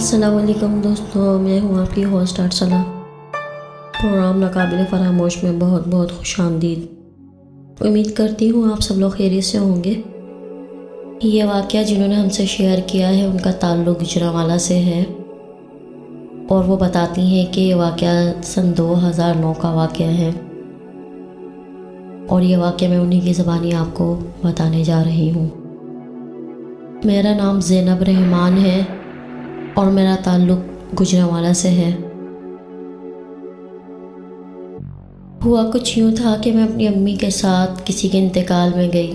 अस्सलामुअलैकुम दोस्तों, मैं हूँ आपकी होस्ट अर्सला। प्रोग्राम नाकाबिल फरामोश में बहुत बहुत खुशामदीद। उम्मीद करती हूँ आप सब लोग खैरियत से होंगे। ये वाक़या जिन्होंने हमसे शेयर किया है उनका ताल्लुक़ गुजरांवाला से है और वो बताती हैं कि ये वाक़या सन 2009 का वाक़या है और ये वाक़या मैं उन्हीं की ज़बानी आपको बताने जा रही हूँ। मेरा नाम ज़ैनब रहमान है और मेरा ताल्लुक़ गुजरांवाला से है। हुआ कुछ यूँ था कि मैं अपनी अम्मी के साथ किसी के इंतकाल में गई।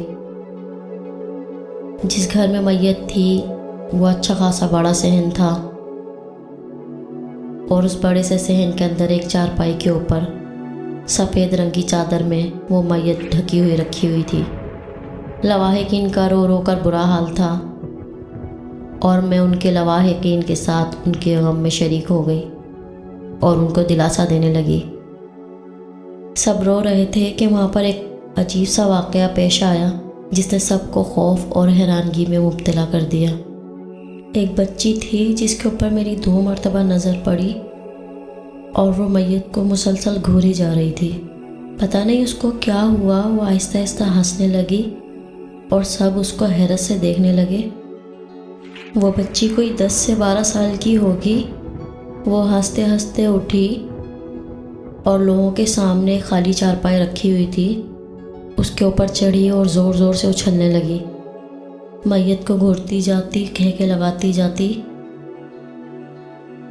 जिस घर में मैयत थी वो अच्छा खासा बड़ा सहन था और उस बड़े से सहन के अंदर एक चारपाई के ऊपर सफ़ेद रंग की चादर में वो मैयत ढकी हुई रखी हुई थी। लवाहिकीन का रो रो कर बुरा हाल था और मैं उनके लवाहिकीन के साथ उनके गम में शरीक हो गई और उनको दिलासा देने लगी। सब रो रहे थे कि वहाँ पर एक अजीब सा वाक़या पेश आया जिसने सबको खौफ और हैरानगी में मुब्तला कर दिया। एक बच्ची थी जिसके ऊपर मेरी 2 मरतबा नज़र पड़ी और वो मैयत को मुसलसल घूरी जा रही थी। पता नहीं उसको क्या हुआ, वो आहिस्ता आहिस्ता हंसने लगी और सब उसको हैरत से देखने लगे। वो बच्ची कोई 10 से 12 साल की होगी। वो हंसते हंसते उठी और लोगों के सामने खाली चारपाई रखी हुई थी, उसके ऊपर चढ़ी और ज़ोर ज़ोर से उछलने लगी। मैयत को घूरती जाती, खेके लगाती जाती।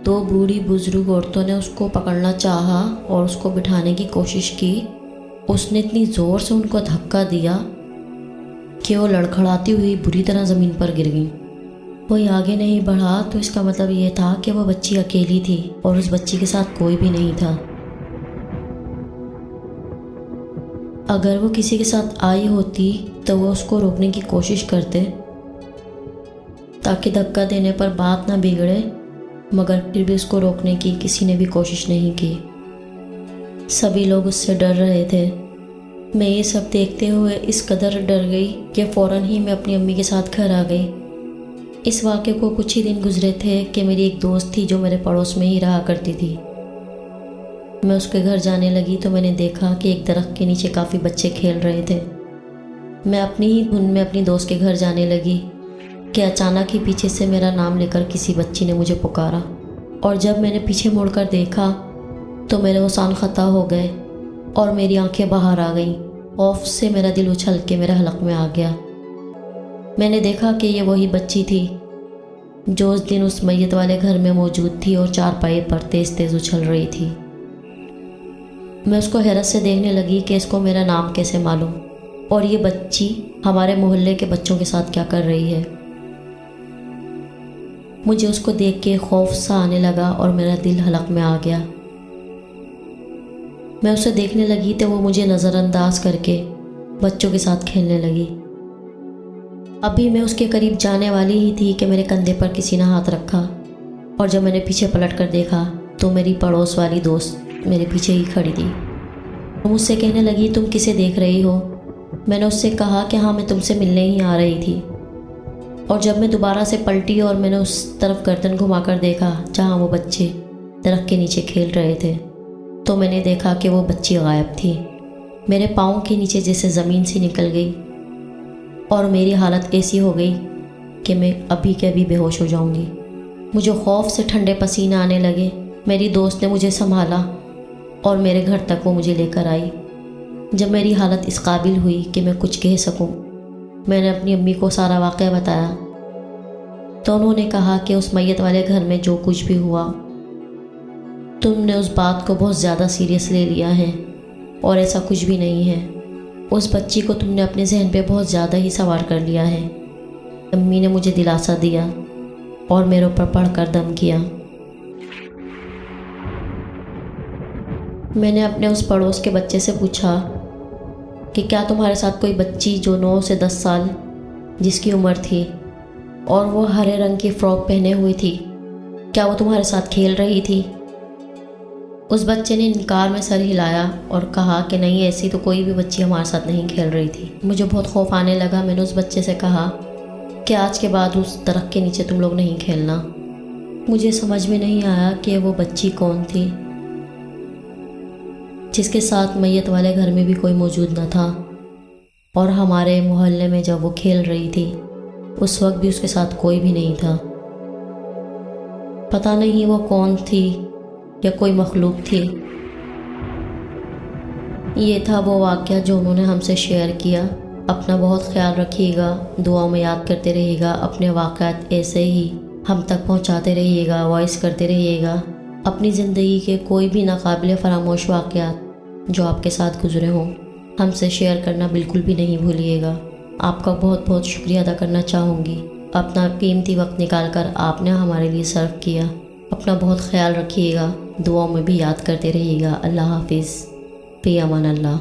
2 बूढ़ी बुजुर्ग औरतों ने उसको पकड़ना चाहा और उसको बिठाने की कोशिश की। उसने इतनी ज़ोर से उनको धक्का दिया कि वो लड़खड़ाती हुई बुरी तरह ज़मीन पर गिर गई। कोई आगे नहीं बढ़ा तो इसका मतलब ये था कि वो बच्ची अकेली थी और उस बच्ची के साथ कोई भी नहीं था। अगर वो किसी के साथ आई होती तो वो उसको रोकने की कोशिश करते ताकि धक्का देने पर बात ना बिगड़े, मगर फिर भी उसको रोकने की किसी ने भी कोशिश नहीं की। सभी लोग उससे डर रहे थे। मैं ये सब देखते हुए इस कदर डर गई कि फ़ौरन ही मैं अपनी अम्मी के साथ घर आ गई। इस वाक़े को कुछ ही दिन गुजरे थे कि मेरी एक दोस्त थी जो मेरे पड़ोस में ही रहा करती थी। मैं उसके घर जाने लगी तो मैंने देखा कि एक दरख्त के नीचे काफ़ी बच्चे खेल रहे थे। मैं अपनी ही धुन में अपनी दोस्त के घर जाने लगी कि अचानक ही पीछे से मेरा नाम लेकर किसी बच्ची ने मुझे पुकारा और जब मैंने पीछे मुड़कर देखा तो मेरे होशान ख़ता हो गए और मेरी आंखें बाहर आ गईं। खौफ से मेरा दिल उछल के मेरे हलक में आ गया। मैंने देखा कि ये वही बच्ची थी जो उस दिन उस मैयत वाले घर में मौजूद थी और चारपाई पर तेज़ तेज़ उछल रही थी। मैं उसको हैरत से देखने लगी कि इसको मेरा नाम कैसे मालूम और ये बच्ची हमारे मोहल्ले के बच्चों के साथ क्या कर रही है। मुझे उसको देख के खौफ सा आने लगा और मेरा दिल हलक में आ गया। मैं उसे देखने लगी तो वो मुझे नज़रअंदाज करके बच्चों के साथ खेलने लगी। अभी मैं उसके करीब जाने वाली ही थी कि मेरे कंधे पर किसी ने हाथ रखा और जब मैंने पीछे पलट कर देखा तो मेरी पड़ोस वाली दोस्त मेरे पीछे ही खड़ी थी। वो मुझसे कहने लगी, तुम किसे देख रही हो? मैंने उससे कहा कि हाँ, मैं तुमसे मिलने ही आ रही थी। और जब मैं दोबारा से पलटी और मैंने उस तरफ गर्दन घुमाकर देखा जहाँ वो बच्चे दरख्त के नीचे खेल रहे थे तो मैंने देखा कि वो बच्ची गायब थी। मेरे पाँव के नीचे जैसे ज़मीन से निकल गई और मेरी हालत ऐसी हो गई कि मैं अभी के अभी बेहोश हो जाऊंगी। मुझे खौफ से ठंडे पसीने आने लगे। मेरी दोस्त ने मुझे संभाला और मेरे घर तक वो मुझे लेकर आई। जब मेरी हालत इस काबिल हुई कि मैं कुछ कह सकूं, मैंने अपनी अम्मी को सारा वाक़या बताया तो उन्होंने कहा कि उस मैयत वाले घर में जो कुछ भी हुआ तुमने उस बात को बहुत ज़्यादा सीरियस ले लिया है और ऐसा कुछ भी नहीं है। उस बच्ची को तुमने अपने जहन पे बहुत ज़्यादा ही सवार कर लिया है। अम्मी ने मुझे दिलासा दिया और मेरे ऊपर पढ़कर दम किया। मैंने अपने उस पड़ोस के बच्चे से पूछा कि क्या तुम्हारे साथ कोई बच्ची जो 9 से 10 साल जिसकी उम्र थी और वो हरे रंग की फ़्रॉक पहने हुई थी, क्या वो तुम्हारे साथ खेल रही थी? उस बच्चे ने इनकार में सर हिलाया और कहा कि नहीं, ऐसी तो कोई भी बच्ची हमारे साथ नहीं खेल रही थी। मुझे बहुत खौफ आने लगा। मैंने उस बच्चे से कहा कि आज के बाद उस दरख्त के नीचे तुम लोग नहीं खेलना। मुझे समझ में नहीं आया कि वो बच्ची कौन थी, जिसके साथ मैयत वाले घर में भी कोई मौजूद न था, और हमारे मोहल्ले में जब वो खेल रही थी उस वक्त भी उसके साथ कोई भी नहीं था। पता नहीं वो कौन थी या कोई मखलूक थी। ये था वो वाक़या जो उन्होंने हमसे शेयर किया। अपना बहुत ख्याल रखिएगा, दुआ में याद करते रहिएगा, अपने वाक़यात ऐसे ही हम तक पहुंचाते रहिएगा, वॉइस करते रहिएगा। अपनी ज़िंदगी के कोई भी नाकाबिले फरामोश वाक़यात जो आपके साथ गुजरे हों हमसे शेयर करना बिल्कुल भी नहीं भूलिएगा। आपका बहुत बहुत शुक्रिया अदा करना चाहूँगी। अपना कीमती वक्त निकाल कर आपने हमारे लिए सर्व किया। अपना बहुत ख्याल रखिएगा, दुआओं में भी याद करते रहिएगा। अल्लाह हाफिज़, फ़ी अमान अल्लाह।